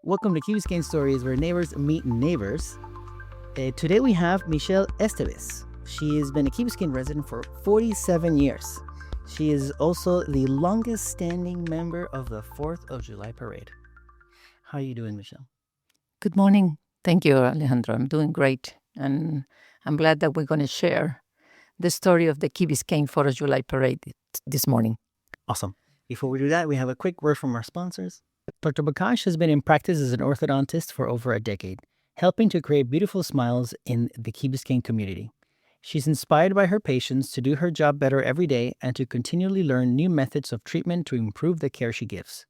Welcome to Key Biscayne Stories, where neighbors meet neighbors. Today we have Michele Estevez. She has been a Key Biscayne resident for 47 years. She is also the longest standing member of the 4th of July parade. How are you doing, Michele? Good morning. Thank you, Alejandro. I'm doing great. And I'm glad that we're going to share the story of the Key Biscayne 4th of July parade this morning. Awesome. Before we do that, we have a quick word from our sponsors. Dr. Bakash has been in practice as an orthodontist for over a decade, helping to create beautiful smiles in the Key Biscayne community. She's inspired by her patients to do her job better every day and to continually learn new methods of treatment to improve the care she gives.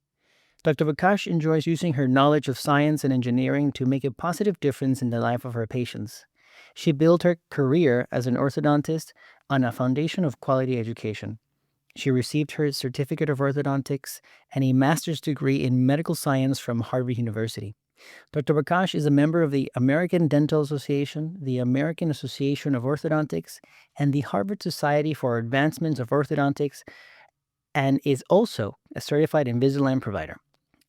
Dr. Bakash enjoys using her knowledge of science and engineering to make a positive difference in the life of her patients. She built her career as an orthodontist on a foundation of quality education. She received her certificate of orthodontics and a master's degree in medical science from Harvard University. Dr. Bakash is a member of the American Dental Association, the American Association of Orthodontics, and the Harvard Society for Advancement of Orthodontics, and is also a certified Invisalign provider.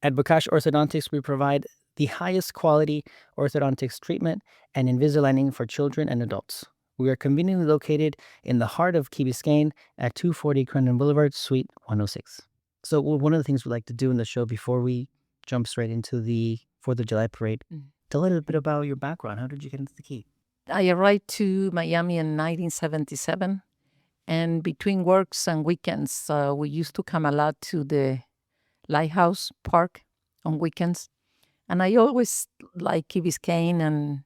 At Bakash Orthodontics, we provide the highest quality orthodontics treatment and Invisaligning for children and adults. We are conveniently located in the heart of Key Biscayne at 240 Crandon Boulevard, Suite 106. So one of the things we like to do in the show before we jump straight into the 4th of July parade, tell a little bit about your background. How did you get into the Key? I arrived to Miami in 1977. And between works and weekends, we used to come a lot to the Lighthouse Park on weekends. And I always liked Key Biscayne, and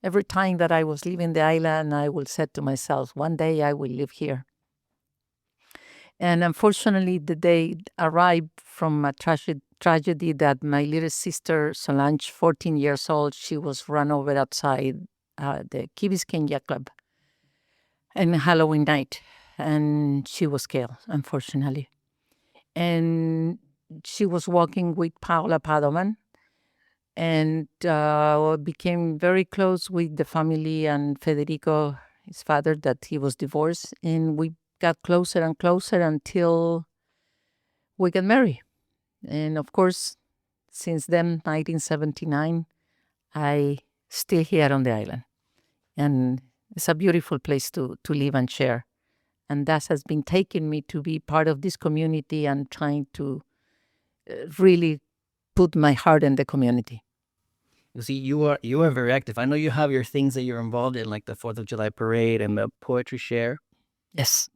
every time that I was leaving the island, I would say to myself, one day I will live here. And unfortunately, the day arrived from a tragedy that my little sister, Solange, 14 years old, she was run over outside the Key Biscayne Yacht Club on Halloween night. And she was killed, unfortunately. And she was walking with Paula Padovan, and became very close with the family and Federico, his father, that he was divorced. And we got closer and closer until we got married. And of course, since then, 1979, I still here on the island. And it's a beautiful place to live and share. And that has been taking me to be part of this community and trying to really put my heart in the community. You see, you are very active. I know you have your things that you're involved in, like the 4th of July parade and the poetry share. Yes.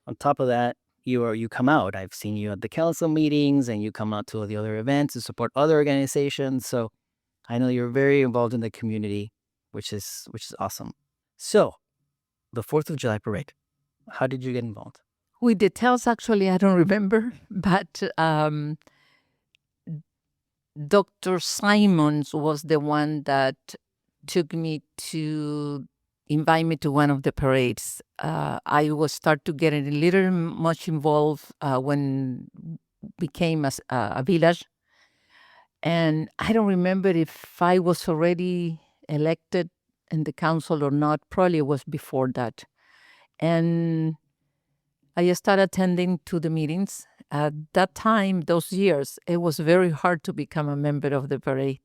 On top of that, you come out. I've seen you at the council meetings, and you come out to the other events to support other organizations. So I know you're very involved in the community, which is awesome. So the 4th of July parade, how did you get involved? With details, actually, I don't remember, but Dr. Simons was the one that took me to invite me to one of the parades. I was start to get a little much involved when became a village. And I don't remember if I was already elected in the council or not. Probably it was before that. And I started attending to the meetings. At that time, those years, it was very hard to become a member of the parade.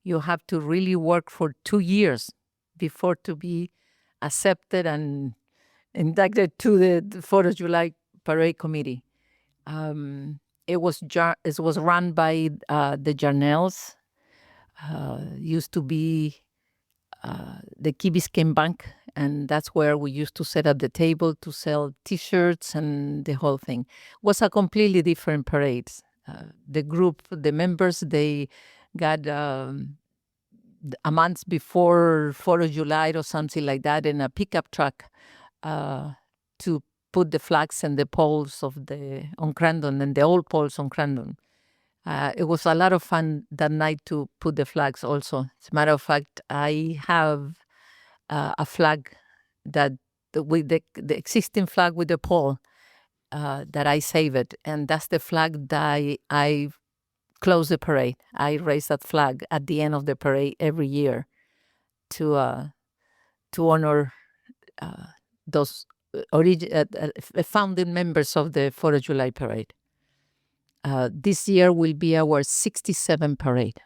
You have to really work for 2 years before to be accepted and inducted to the 4th of July parade committee. It was run by the Jarnells. Used to be the Key Biscayne Bank, and that's where we used to sit at the table to sell T-shirts and the whole thing. It was a completely different parade. The members, they got a month before 4th of July or something like that in a pickup truck to put the flags and the poles on Crandon and the old poles on Crandon. It was a lot of fun that night to put the flags also. As a matter of fact, I have a flag that with the existing flag with the pole that I saved. And that's the flag that I close the parade. I raise that flag at the end of the parade every year to honor those founding members of the 4th of July parade. This year will be our 67th parade.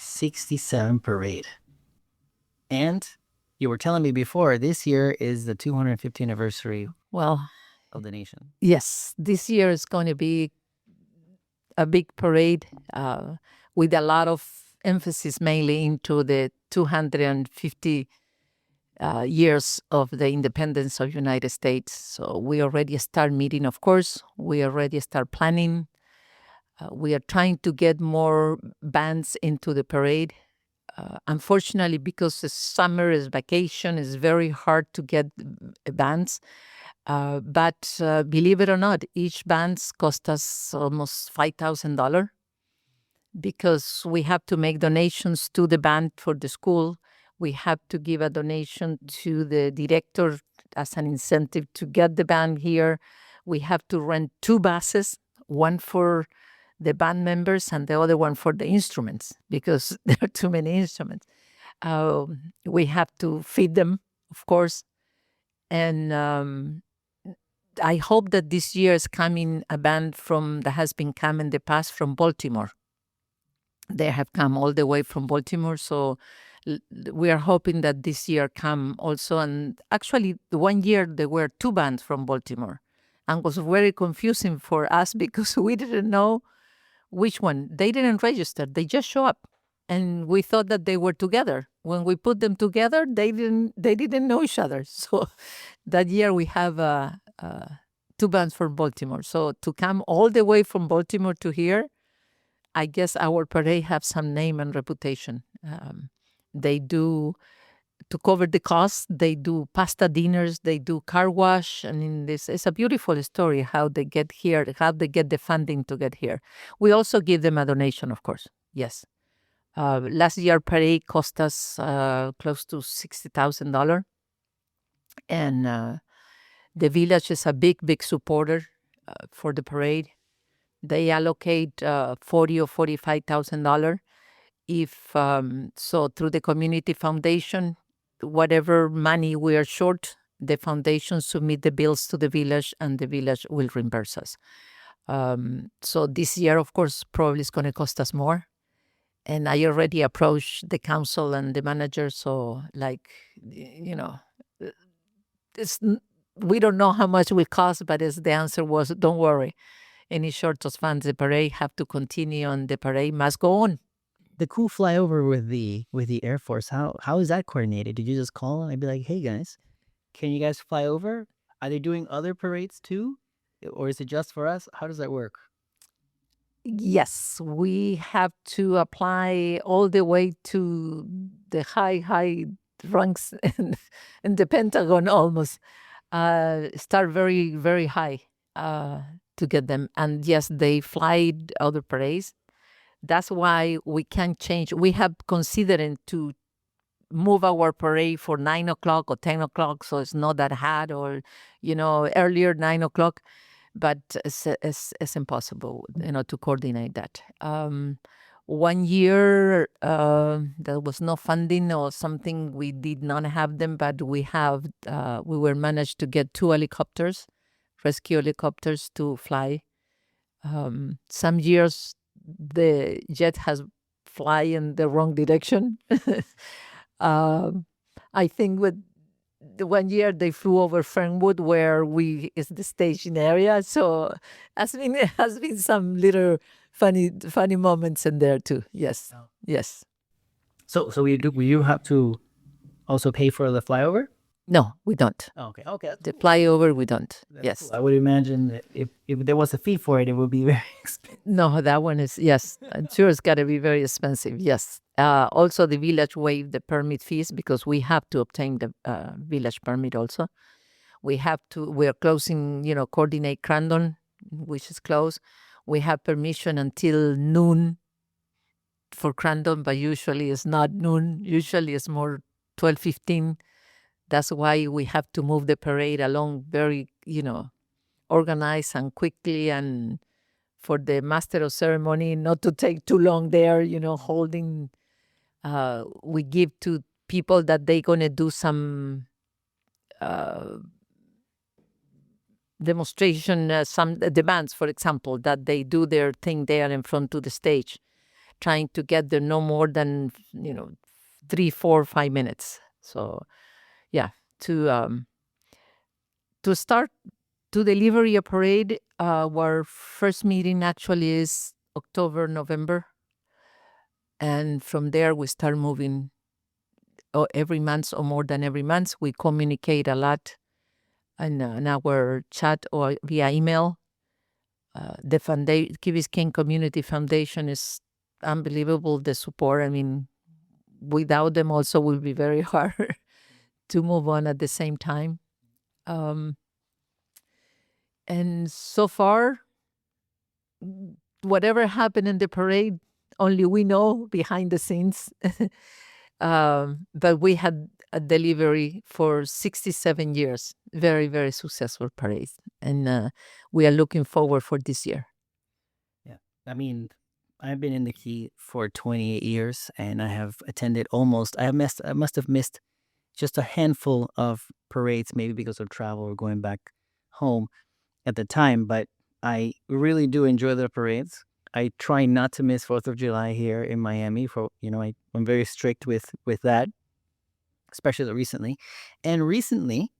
67 parade. And you were telling me before, this year is the 250th anniversary Well, of the nation. yes, this year is going to be a big parade with a lot of emphasis mainly into the 250 years of the independence of United States. So we already start meeting, of course. We already start planning. We are trying to get more bands into the parade. Unfortunately, because the summer is vacation, it's very hard to get bands. But believe it or not, each band cost us almost $5,000 because we have to make donations to the band for the school. We have to give a donation to the director as an incentive to get the band here. We have to rent 2 buses, one for the band members and the other one for the instruments because there are too many instruments. We have to feed them, of course. And I hope that this year is coming a band that has been come in the past from Baltimore. They have come all the way from Baltimore, so we are hoping that this year come also. And actually, the one year there were 2 bands from Baltimore, and was very confusing for us because we didn't know which one. They didn't register; they just show up, and we thought that they were together. When we put them together, they didn't know each other. So that year we have 2 bands from Baltimore. So to come all the way from Baltimore to here, I guess our parade have some name and reputation. They do, to cover the cost, they do pasta dinners, they do car wash. I mean, it's a beautiful story how they get here, how they get the funding to get here. We also give them a donation, of course. Yes. Last year parade cost us close to $60,000. And the village is a big supporter for the parade. They allocate $40,000 or $45,000. If so, through the community foundation, whatever money we are short, the foundation submit the bills to the village, and the village will reimburse us. So this year, of course, probably is going to cost us more. And I already approached the council and the manager. So, we don't know how much it will cost, but the answer was, don't worry. Any short of funds, the parade have to continue, and the parade must go on. The cool flyover with the Air Force, how is that coordinated? Did you just call and I'd be like, hey guys, can you guys fly over? Are they doing other parades too? Or is it just for us? How does that work? Yes, we have to apply all the way to the high ranks in the Pentagon almost. Start very high to get them. And yes, they fly other parades. That's why we can change. We have considered to move our parade for 9 o'clock or 10 o'clock, so it's not that hot, or earlier 9 o'clock. But it's impossible, to coordinate that. One year there was no funding or something. We did not have them, but we were managed to get 2 helicopters, rescue helicopters, to fly. Some years the jet has fly in the wrong direction. I think with the one year they flew over Fernwood, where is the staging area. So has been some little funny moments in there too. Yes, Oh. yes. So will you have to also pay for the flyover? No, we don't. Oh, okay. That's The cool. flyover, we don't. That's Yes. cool. I would imagine that if there was a fee for it, it would be very expensive. No, that one is, yes. I'm sure it's got to be very expensive. Yes. Also, the village waived the permit fees because we have to obtain the village permit also. We are closing, coordinate Crandon, which is closed. We have permission until noon for Crandon, but usually it's not noon. Usually it's more 12:15. That's why we have to move the parade along very, organized and quickly, and for the master of ceremony not to take too long there, holding. We give to people that they're going to do some demonstration, some demands, for example, that they do their thing there in front of the stage. trying to get there no more than 3, 4, 5 minutes. So yeah, to start to deliver a parade, our first meeting actually is October, November. And from there, we start moving every month or more than every month. We communicate a lot in our chat or via email. The Key Biscayne Community Foundation is unbelievable, the support. I mean, without them also will be very hard to move on at the same time. And so far, whatever happened in the parade, only we know behind the scenes. But we had a delivery for 67 years. Very, very successful parade. And we are looking forward for this year. Yeah. I mean, I've been in the Key for 28 years, and I have attended I must have missed just a handful of parades, maybe because of travel or going back home at the time. But I really do enjoy the parades. I try not to miss 4th of July here in Miami. I'm very strict with that, especially recently. And recently,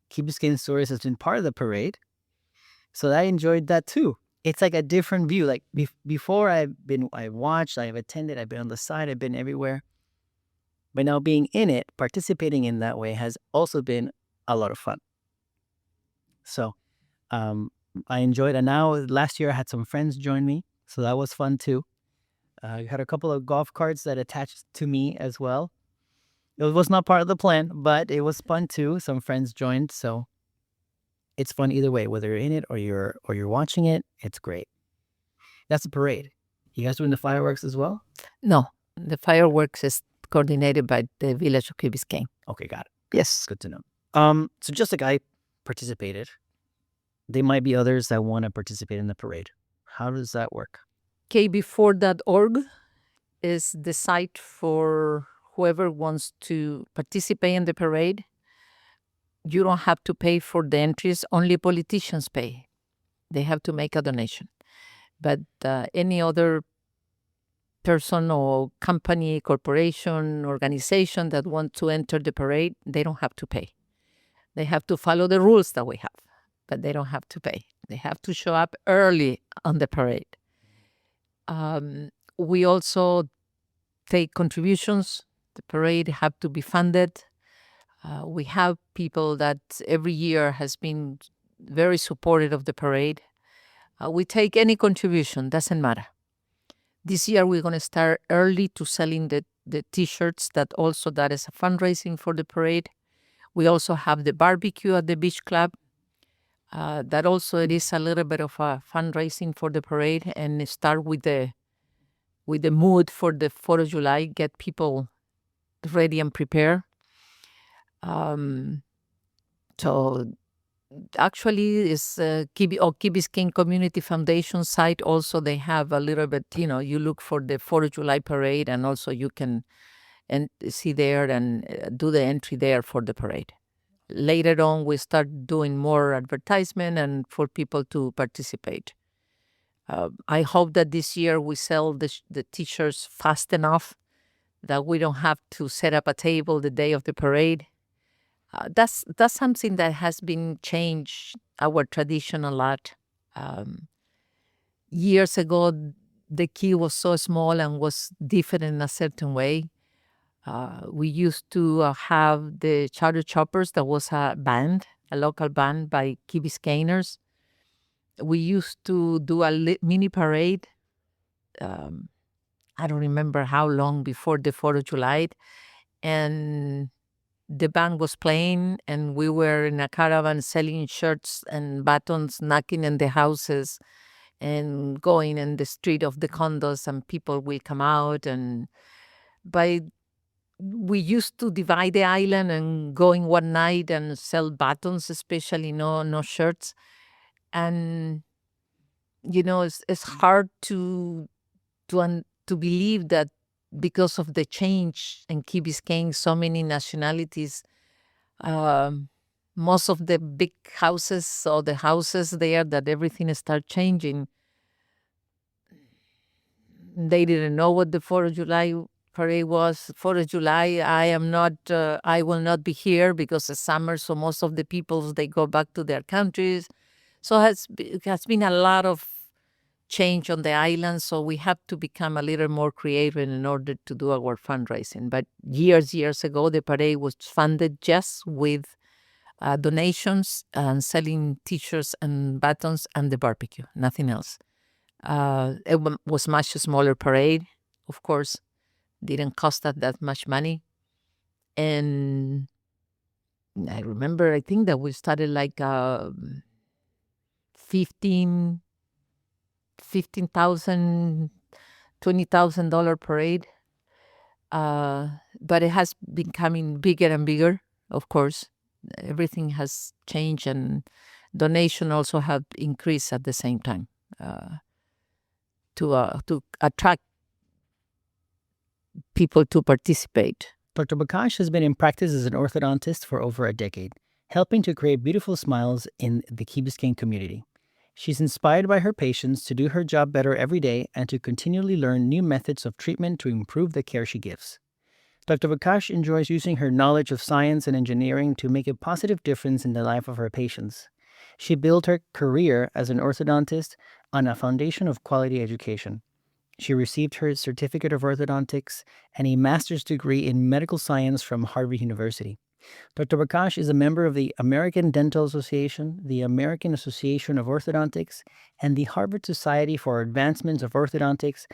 Key Biscayne Stories has been part of the parade, so I enjoyed that too. It's like a different view. Like before, I've watched, I've attended, I've been on the side, I've been everywhere. But now being in it, participating in that way has also been a lot of fun. So I enjoyed it. And now last year I had some friends join me, so that was fun too. I had a couple of golf carts that attached to me as well. It was not part of the plan, but it was fun too. Some friends joined, so it's fun either way, whether you're in it or you're watching it. It's great. That's the parade. You guys doing the fireworks as well? No, the fireworks is coordinated by the village of Key Biscayne. Okay, got it. Yes. Good to know. So just like I participated, there might be others that want to participate in the parade. How does that work? KB4.org is the site for whoever wants to participate in the parade. You don't have to pay for the entries. Only politicians pay. They have to make a donation. But any other person or company, corporation, organization that want to enter the parade, they don't have to pay. They have to follow the rules that we have, but they don't have to pay. They have to show up early on the parade. We also take contributions. The parade have to be funded. We have people that every year has been very supportive of the parade. We take any contribution, doesn't matter. This year we're going to start early to selling the T-shirts. That is a fundraising for the parade. We also have the barbecue at the beach club. That also it is a little bit of a fundraising for the parade, and start with the mood for the 4th of July, get people ready and prepared. So actually, is Key Biscayne Community Foundation site also, they have a little bit, you look for the 4th of July parade, and also you can see there and do the entry there for the parade. Later on, we start doing more advertisement and for people to participate. I hope that this year we sell the T-shirts fast enough that we don't have to set up a table the day of the parade. That's something that has been changed our tradition a lot. Years ago, the Key was so small and was different in a certain way. We used to have the Charter Choppers. That was a band, a local band by Key Biscayners. We used to do a mini parade. I don't remember how long before the 4th of July. And the band was playing, and we were in a caravan selling shirts and buttons, knocking in the houses and going in the street of the condos, and people will come out. And we used to divide the island and going one night and sell buttons, especially no shirts. And it's hard to believe that because of the change in Key Biscayne, so many nationalities, most of the big houses or the houses there, that everything start changing. They didn't know what the 4th of July parade was. 4th of July, I will not be here because it's summer, so most of the people, they go back to their countries. So it has been a lot of change on the island, so we have to become a little more creative in order to do our fundraising. But years ago, the parade was funded just with donations and selling T-shirts and buttons and the barbecue, nothing else. It was much smaller parade, of course, didn't cost us that much money. And I remember, I think that we started like 15,000, $20,000 parade. But it has been becoming bigger and bigger, of course. Everything has changed, and donation also have increased at the same time to attract people to participate. Dr. Bakash has been in practice as an orthodontist for over a decade, helping to create beautiful smiles in the Key Biscayne community. She's inspired by her patients to do her job better every day and to continually learn new methods of treatment to improve the care she gives. Dr. Bakash enjoys using her knowledge of science and engineering to make a positive difference in the life of her patients. She built her career as an orthodontist on a foundation of quality education. She received her certificate of orthodontics and a master's degree in medical science from Harvard University. Dr. Bakash is a member of the American Dental Association, the American Association of Orthodontics, and the Harvard Society for Advancement of Orthodontics,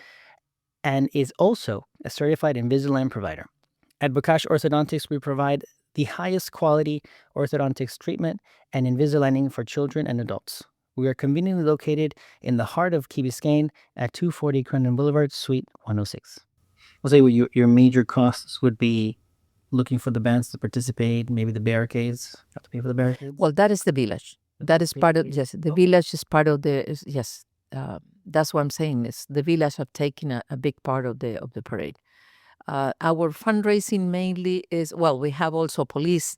and is also a certified Invisalign provider. At Bakash Orthodontics, we provide the highest quality orthodontics treatment and Invisaligning for children and adults. We are conveniently located in the heart of Key Biscayne at 240 Crandon Boulevard, Suite 106. I'll say what your major costs would be looking for the bands to participate, maybe the barricades, have to pay for the barricades? Well, that is the village. That is part of, yes, the village is part of yes. That's what I'm saying, is the village have taken a big part of the parade. Our fundraising mainly is, well, we have also police.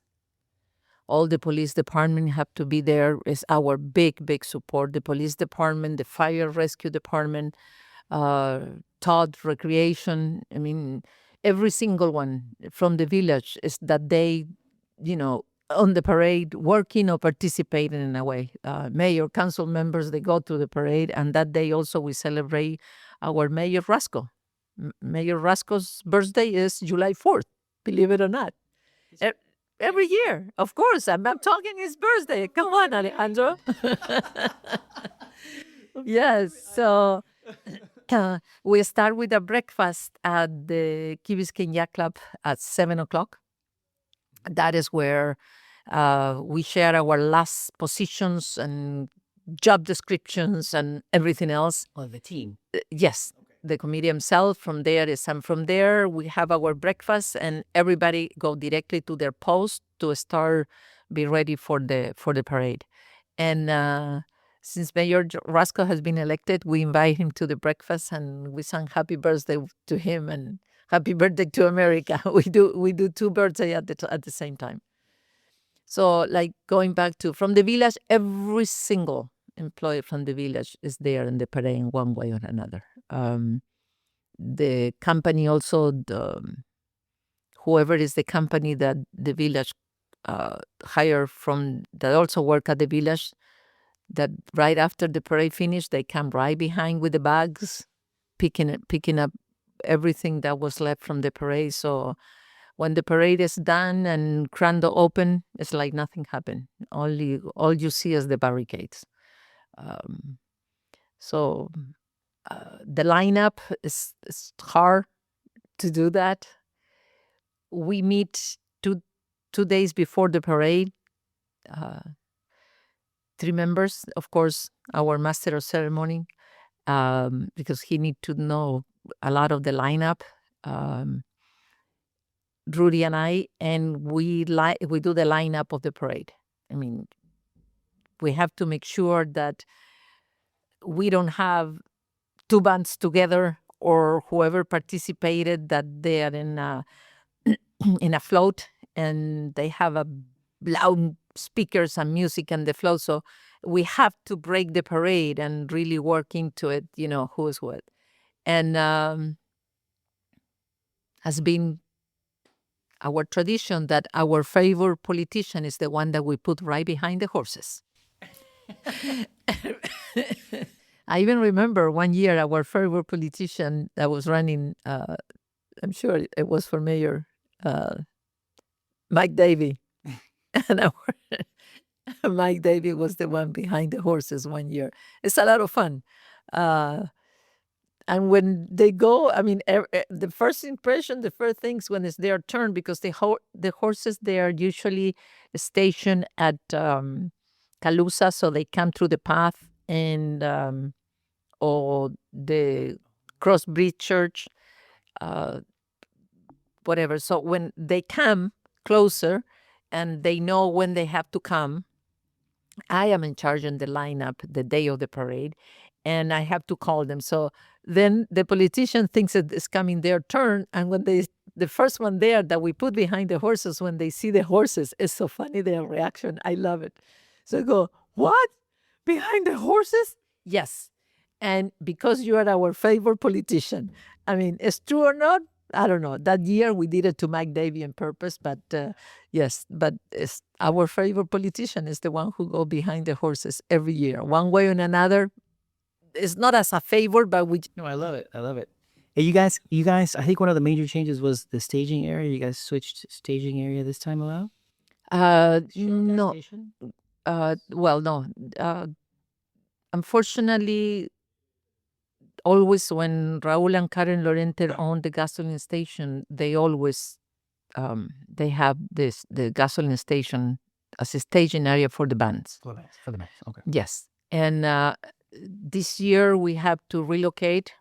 All the police department have to be there, is our big support. The police department, the fire rescue department, Todd Recreation. I mean, every single one from the village is that they, on the parade, working or participating in a way. Mayor, council members, they go to the parade, and that day also we celebrate our Mayor Rasco. Mayor Rasco's birthday is July 4th, believe it or not. Every year, of course. I'm talking his birthday. Come on, Alejandro. Yes, so we start with a breakfast at the Key Biscayne Yacht Club at 7 o'clock. That is where we share our last positions and job descriptions and everything else. Oh, the team. Yes, the committee himself. From there is, and from there we have our breakfast, and everybody go directly to their post to start, be ready for the parade. And since Mayor Rasco has been elected, we invite him to the breakfast, and we sing happy birthday to him and happy birthday to America. We do two birthdays at the same time. So, like, going back to from the village, every single employee from the village is there in the parade in one way or another. The company also, whoever is the company that the village hire from, that also work at the village, that right after the parade finished, they come right behind with the bags, picking up everything that was left from the parade. So when the parade is done and Crando open, it's like nothing happened. All you see is the barricades. So the lineup is hard to do that. We meet two days before the parade. 3 members, of course, our master of ceremony, because he need to know a lot of the lineup. Rudy and I, and we do the lineup of the parade. I mean, we have to make sure that we don't have 2 bands together, or whoever participated, that they are in a float and they have a loud speakers and music and the float. So we have to break the parade and really work into it, who's what. And has been our tradition that our favorite politician is the one that we put right behind the horses. I even remember one year our favorite politician that was running, I'm sure it was for mayor, Mike Davey. And Mike Davey was the one behind the horses one year. It's a lot of fun. Uh, and when they go, I mean, the first impression, the first things when it's their turn, because the horses, they are usually stationed at Calusa, so they come through the path and or the Crossbreed Church, uh, whatever. So when they come closer and they know when they have to come, I am in charge in the lineup the day of the parade, and I have to call them. So then the politician thinks that it's coming their turn, and when the first one there that we put behind the horses, when they see the horses, it's so funny their reaction. I love it. So I go, what? Behind the horses? Yes. And because you are our favorite politician. I mean, it's true or not? I don't know. That year we did it to Mike Davey on purpose, but yes, but it's our favorite politician is the one who go behind the horses every year, one way or another. It's not as a favor, but we. No, I love it. I love it. Hey, you guys. I think one of the major changes was the staging area. You guys switched staging area this time around. No. Station? Well, no. Unfortunately, always when Raul and Karen Lorente owned the gasoline station, they always they have the gasoline station as a staging area for the bands. For the match. Okay. Yes, and this year we have to relocate.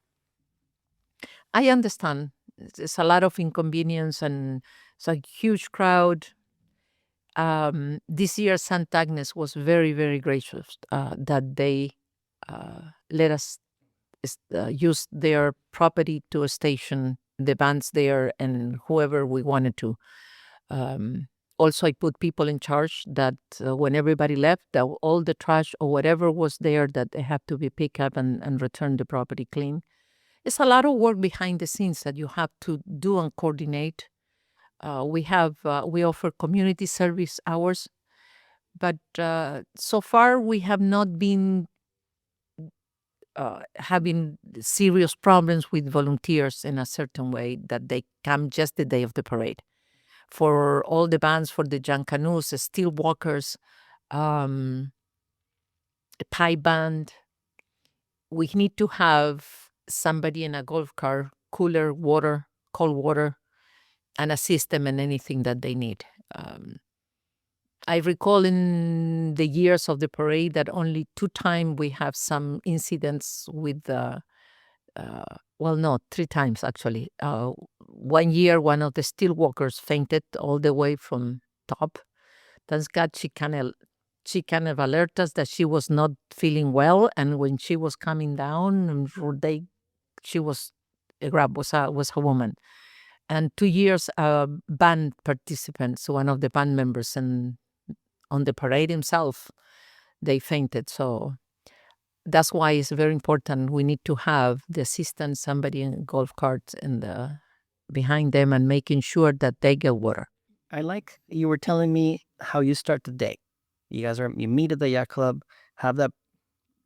I understand it's a lot of inconvenience and it's a huge crowd. This year, Santa Agnes was very, very gracious that they let us use their property to station the bands there and whoever we wanted to. Also, I put people in charge that when everybody left, that all the trash or whatever was there, that they have to be picked up and return the property clean. It's a lot of work behind the scenes that you have to do and coordinate. We offer community service hours, but so far we have not been having serious problems with volunteers in a certain way that they come just the day of the parade. For all the bands, for the Jankanus, the steel walkers, a pipe band, we need to have somebody in a golf cart, cooler water, cold water, and assist them in anything that they need. I recall in the years of the parade that only 2 times we have some incidents with well, no, 3 times actually. One year, one of the steel workers fainted all the way from top. Thank God she kind of alerted us that she was not feeling well, and when she was coming down, she was was a woman. And 2 years, band participants, one of the band members, and on the parade himself, they fainted. So that's why it's very important. We need to have the assistant, somebody in a golf cart behind them and making sure that they get water. I like you were telling me how you start the day. You meet at the yacht club, have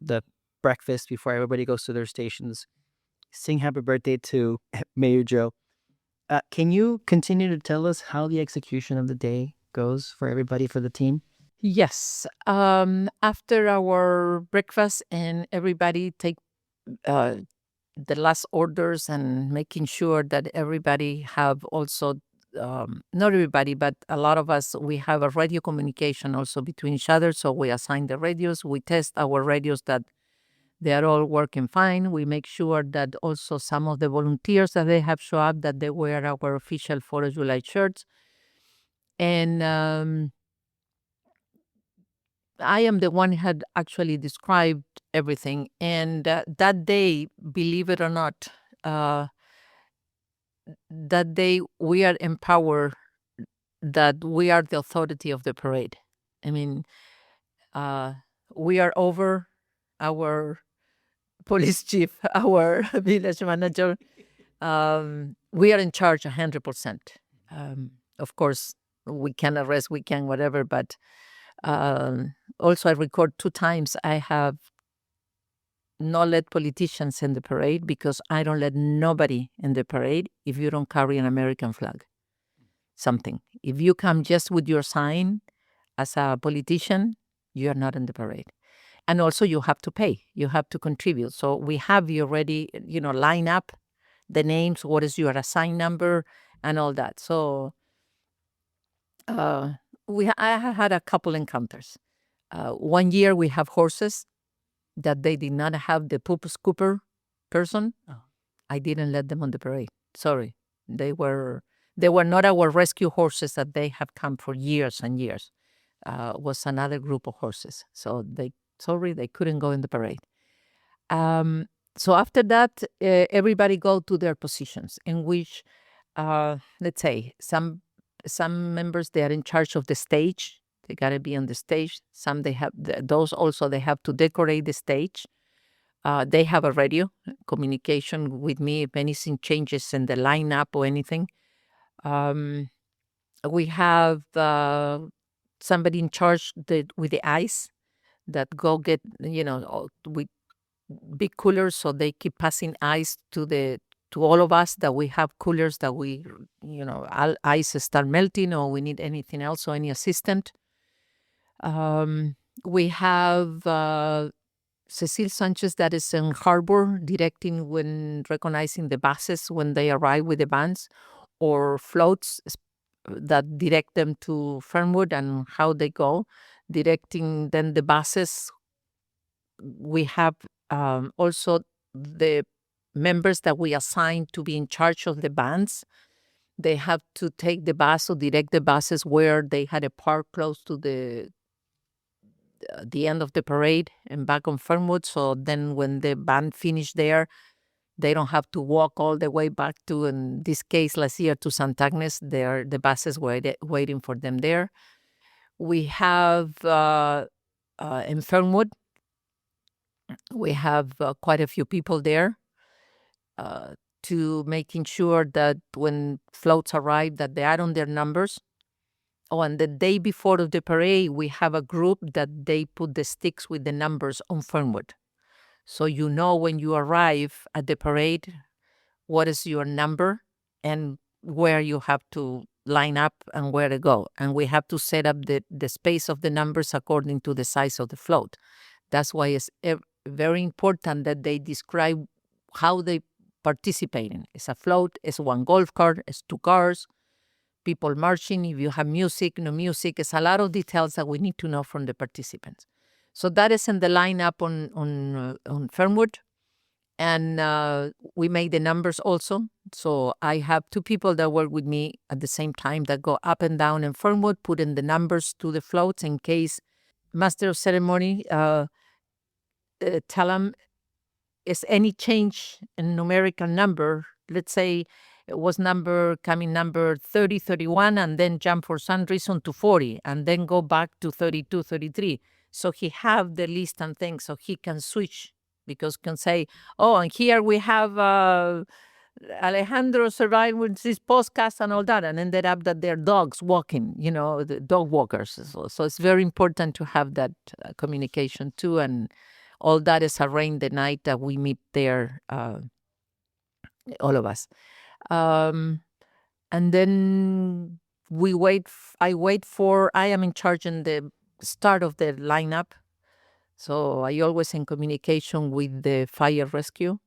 the breakfast before everybody goes to their stations, sing happy birthday to Mayor Joe. Can you continue to tell us how the execution of the day goes for everybody for the team? Yes. After our breakfast and everybody take the last orders and making sure that everybody have also not everybody, but a lot of us, we have a radio communication also between each other. So we assign the radios. We test our radios that they are all working fine. We make sure that also some of the volunteers that they have show up, that they wear our official 4th of July shirts. And I am the one who had actually described everything. And that day, believe it or not, that day we are empowered that we are the authority of the parade. I mean, we are over our police chief, our village manager. We are in charge 100%. Of course, we can arrest, we can whatever, but also I record 2 times. I have not let politicians in the parade because I don't let nobody in the parade if you don't carry an American flag. Something. If you come just with your sign as a politician, you are not in the parade. And also you have to pay, you have to contribute. So we have you already, line up the names, what is your assigned number and all that. So I have had a couple encounters. 1 year we have horses that they did not have the poop scooper person. Oh. I didn't let them on the parade. Sorry. They were not our rescue horses that they have come for years and years. Was another group of horses. So they couldn't go in the parade. So after that, everybody go to their positions in which, let's say, some members, they are in charge of the stage. They got to be on the stage. Some they have those also. They have to decorate the stage. They have a radio communication with me if anything changes in the lineup or anything. We have somebody in charge with the ice that go get with big coolers, so they keep passing ice to all of us, that we have coolers that we ice start melting or we need anything else or any assistant. We have Cecile Sanchez that is in harbor directing when recognizing the buses when they arrive with the bands, or floats that direct them to Fernwood and how they go, directing then the buses. We have also the members that we assign to be in charge of the bands. They have to take the bus or direct the buses where they had a park close to the end of the parade and back on Fernwood. So then when the band finished there, they don't have to walk all the way back to, in this case, last year, to St. Agnes. The buses were waiting for them there. We have in Fernwood, we have quite a few people there to making sure that when floats arrive, that they add on their numbers. Oh, and the day before of the parade, we have a group that they put the sticks with the numbers on Fernwood. So you know when you arrive at the parade, what is your number and where you have to line up and where to go. And we have to set up the space of the numbers according to the size of the float. That's why it's very important that they describe how they participate in. It's a float, it's one golf cart, it's 2 cars, people marching, if you have music, no music. It's a lot of details that we need to know from the participants. So that is in the lineup on Fernwood. And we made the numbers also. So I have 2 people that work with me at the same time that go up and down in Fernwood, put in the numbers to the floats in case master of ceremony tell them is any change in numerical number. Let's say it was number 30, 31, and then jump for some reason to 40, and then go back to 32, 33. So he have the list and things, so he can switch, because can say, oh, and here we have Alejandro Servalli with his podcast and all that, and ended up that they're dogs walking, the dog walkers. So it's very important to have that communication too, and all that is arranged the night that we meet there, all of us. And then we wait. I am in charge in the start of the lineup. So I always in communication with the fire rescue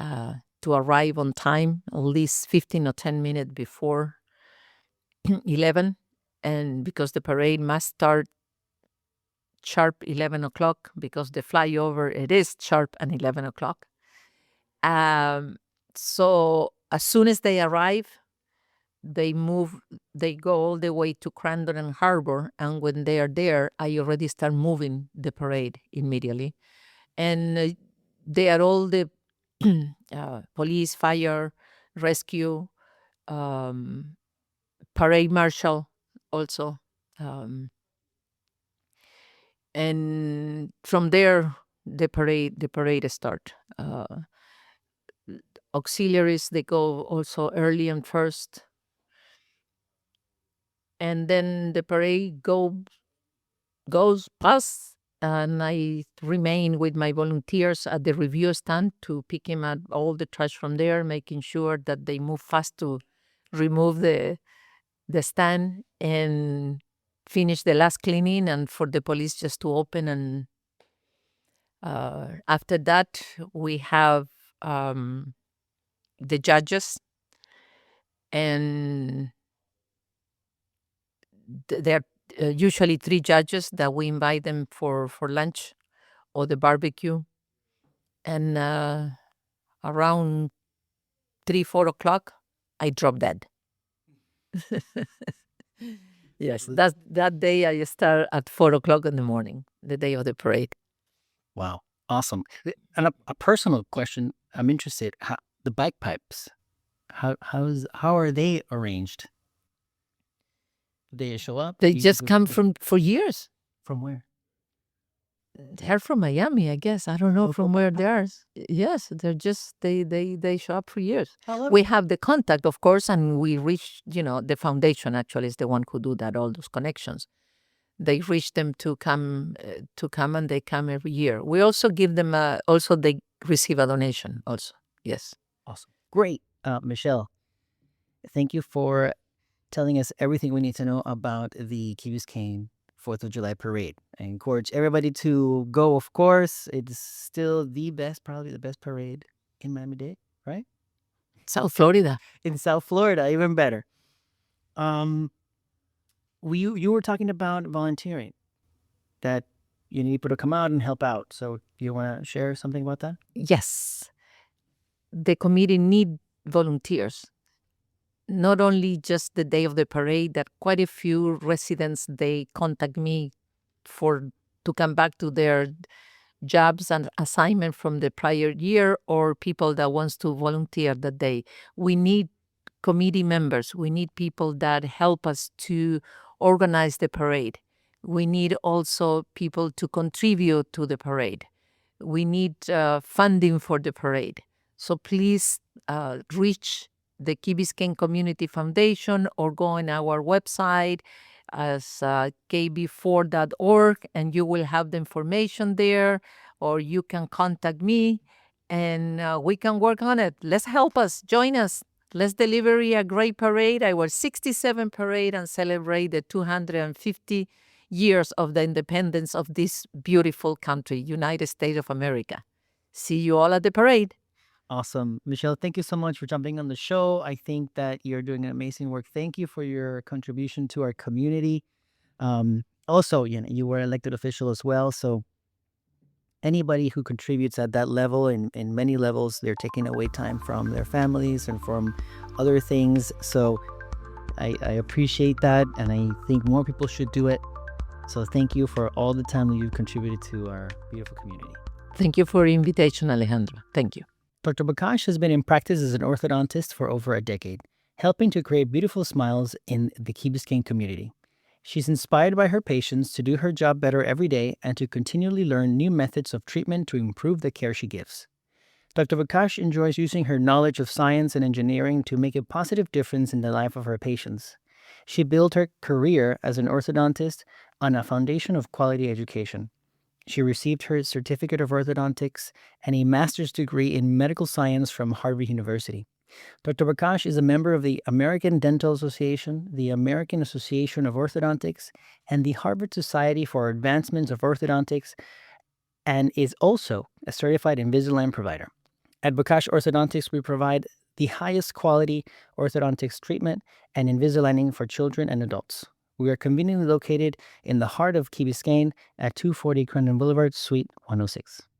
to arrive on time, at least 15 or 10 minutes before 11. And because the parade must start sharp 11 o'clock, because the flyover, it is sharp at 11 o'clock. So as soon as they arrive, they go all the way to Crandon and Harbor. And when they are there, I already start moving the parade immediately. And they are all the police, fire, rescue, parade marshal also. And from there, the parade start. Auxiliaries, they go also early and first, and then the parade goes past, and I remain with my volunteers at the review stand to pick him up all the trash from there, making sure that they move fast to remove the stand and finish the last cleaning, and for the police just to open. And after that, we have the judges, and there are usually 3 judges that we invite them for lunch or the barbecue. And around 3-4 o'clock, I drop dead. Yes, that day I start at 4 o'clock in the morning, the day of the parade. Wow. Awesome. And a personal question. I'm interested. The bike pipes, how are they arranged? Do they show up? They Do you just go- come for years. From where? They're from Miami, I guess. I don't know Local from where bike they are. Yes, they're just they show up for years. I love We it. have the contact, of course, and we reach, the foundation actually is the one who do that, all those connections. They reach them to come, and they come every year. We also give them, also they receive a donation also. Yes. Awesome. Great. Michelle, thank you for telling us everything we need to know about the Key Biscayne 4th of July parade. I encourage everybody to go, of course. It's still probably the best parade in Miami-Dade, right? South Florida. In South Florida, even better. You were talking about volunteering, that you need people to come out and help out. So do you want to share something about that? Yes. The committee need volunteers. Not only just the day of the parade, that quite a few residents, they contact me to come back to their jobs and assignment from the prior year, or people that wants to volunteer that day. We need committee members. We need people that help us to organize the parade. We need also people to contribute to the parade. We need funding for the parade. So please reach the Key Biscayne Community Foundation or go on our website as kb4.org, and you will have the information there, or you can contact me and we can work on it. Let's help us. Join us. Let's deliver a great parade, our 67th parade, and celebrate the 250 years of the independence of this beautiful country, United States of America. See you all at the parade. Awesome. Michelle, thank you so much for jumping on the show. I think that you're doing an amazing work. Thank you for your contribution to our community. Also, you were elected official as well. So anybody who contributes at that level, in many levels, they're taking away time from their families and from other things. So I appreciate that, and I think more people should do it. So thank you for all the time that you've contributed to our beautiful community. Thank you for the invitation, Alejandro. Thank you. Dr. Bakash has been in practice as an orthodontist for over a decade, helping to create beautiful smiles in the Key Biscayne community. She's inspired by her patients to do her job better every day and to continually learn new methods of treatment to improve the care she gives. Dr. Bakash enjoys using her knowledge of science and engineering to make a positive difference in the life of her patients. She built her career as an orthodontist on a foundation of quality education. She received her certificate of orthodontics and a master's degree in medical science from Harvard University. Dr. Bakash is a member of the American Dental Association, the American Association of Orthodontics, and the Harvard Society for Advancements of Orthodontics, and is also a certified Invisalign provider. At Bakash Orthodontics, we provide the highest quality orthodontics treatment and Invisaligning for children and adults. We are conveniently located in the heart of Key Biscayne at 240 Crandon Boulevard, Suite 106.